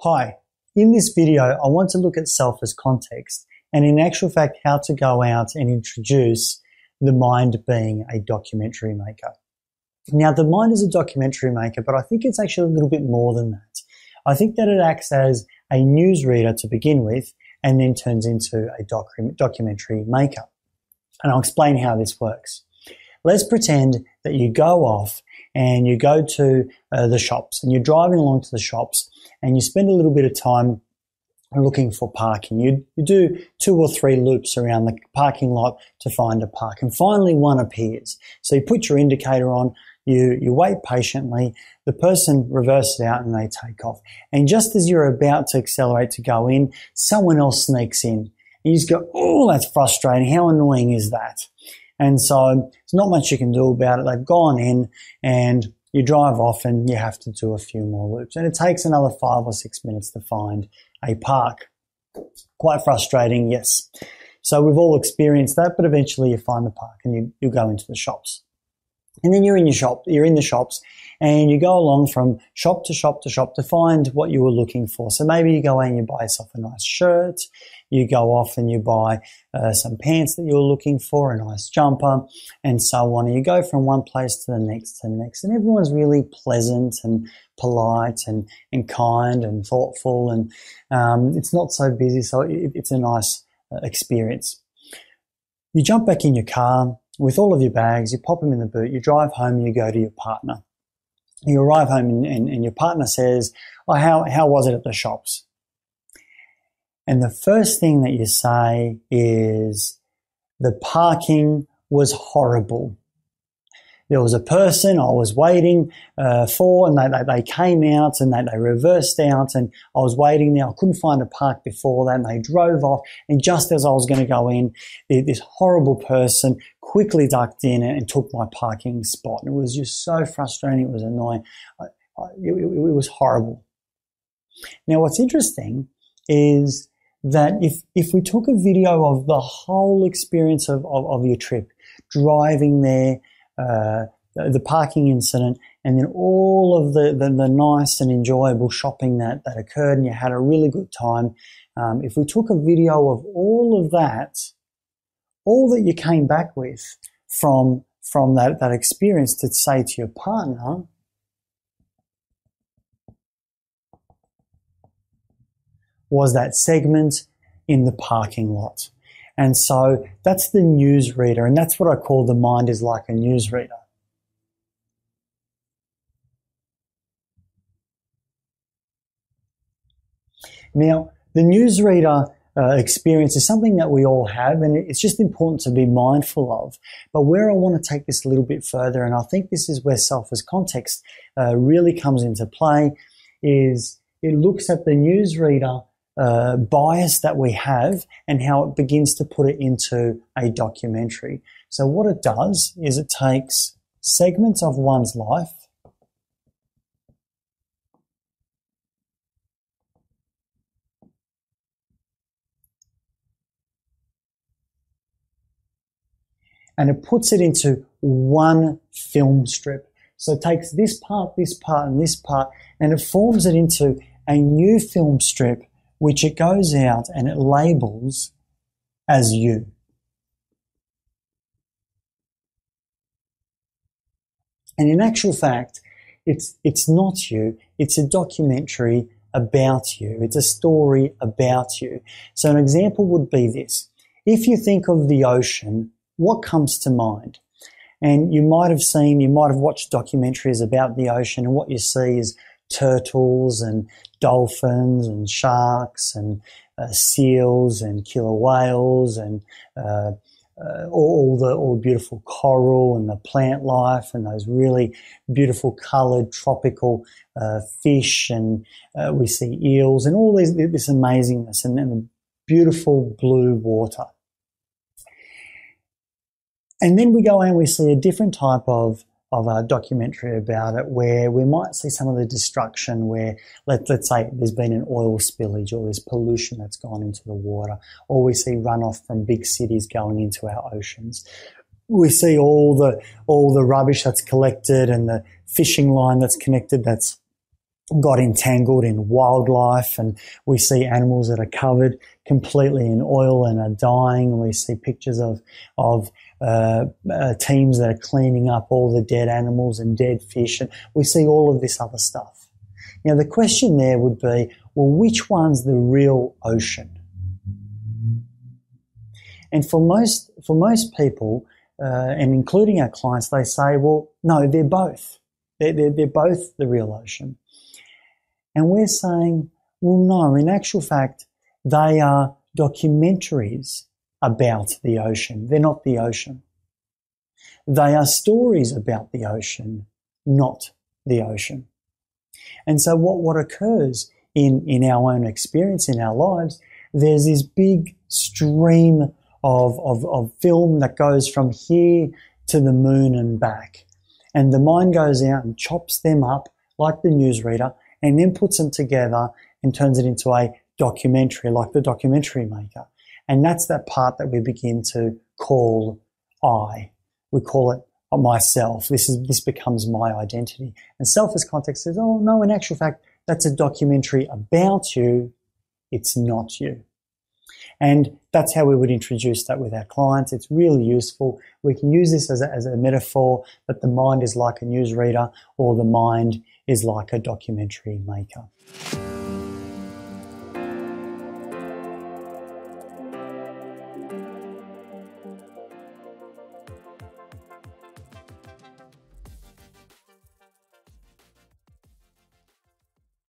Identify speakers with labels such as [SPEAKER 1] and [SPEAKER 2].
[SPEAKER 1] Hi, in this video I want to look at self as context and in actual fact how to go out and introduce the mind being a documentary maker. Now the mind is a documentary maker, but I think it's actually a little bit more than that. I think that it acts as a newsreader to begin with and then turns into a documentary maker. And I'll explain how this works. Let's pretend that you go off and you go to the shops and you're driving along to the shops and you spend a little bit of time looking for parking. You do 2 or 3 loops around the parking lot to find a park, and finally one appears. So you put your indicator on, you wait patiently, the person reverses out and they take off. And just as you're about to accelerate to go in, someone else sneaks in. You just go, oh, that's frustrating. How annoying is that? And so there's not much you can do about it. They've gone in and you drive off and you have to do a few more loops. And it takes another 5 or 6 minutes to find a park. Quite frustrating, yes. So we've all experienced that, but eventually you find the park and you go into the shops. And then you're in the shops and you go along from shop to shop to shop to find what you were looking for. So maybe you go in and you buy yourself a nice shirt, you go off and you buy some pants that you're looking for, a nice jumper, and so on. And you go from one place to the next. And everyone's really pleasant and polite and kind and thoughtful, and it's not so busy, so it's a nice experience. You jump back in your car with all of your bags, you pop them in the boot, you drive home, you go to your partner. You arrive home and your partner says, oh, how was it at the shops? And the first thing that you say is, the parking was horrible. There was a person I was waiting for, and they came out and they reversed out, and I was waiting there. I couldn't find a park before that, and they drove off. And just as I was going to go in, this horrible person quickly ducked in and took my parking spot. And it was just so frustrating. It was annoying. It was horrible. Now, what's interesting is that if we took a video of the whole experience of your trip, driving there, the parking incident, and then all of the nice and enjoyable shopping that occurred, and you had a really good time. If we took a video of all of that, all that you came back with from that experience to say to your partner, was that segment in the parking lot. And so that's the newsreader, and that's what I call the mind is like a newsreader. Now, the newsreader experience is something that we all have, and it's just important to be mindful of. But where I want to take this a little bit further, and I think this is where self as context really comes into play, is it looks at the newsreader bias that we have and how it begins to put it into a documentary. So what it does is it takes segments of one's life and it puts it into one film strip. So it takes this part, and this part, and it forms it into a new film strip, which it goes out and it labels as you. And in actual fact, it's not you, it's a documentary about you. It's a story about you. So an example would be this. If you think of the ocean, what comes to mind? And you might have watched documentaries about the ocean, and what you see is turtles and dolphins and sharks and seals and killer whales and all the beautiful coral and the plant life and those really beautiful coloured tropical fish, and we see eels and all this amazingness and the beautiful blue water. And then we go and we see a different type of a documentary about it, where we might see some of the destruction, where let's say there's been an oil spillage or there's pollution that's gone into the water, or we see runoff from big cities going into our oceans. We see all the rubbish that's collected and the fishing line that's connected that's got entangled in wildlife, and we see animals that are covered completely in oil and are dying, and we see pictures of teams that are cleaning up all the dead animals and dead fish, and we see all of this other stuff. Now the question there would be, well, which one's the real ocean? And for most people, and including our clients, they say, well, no, they're both. They're both the real ocean. And we're saying, well, no, in actual fact, they are documentaries about the ocean. They're not the ocean. They are stories about the ocean, not the ocean. And so what occurs in our own experience, in our lives, there's this big stream of film that goes from here to the moon and back. And the mind goes out and chops them up like the newsreader, and then puts them together and turns it into a documentary, like the documentary maker. And that's that part that we begin to call I. We call it myself. This becomes my identity. And self as context says, oh no, in actual fact, that's a documentary about you. It's not you. And that's how we would introduce that with our clients. It's really useful. We can use this as a metaphor that the mind is like a newsreader, or the mind is like a documentary maker.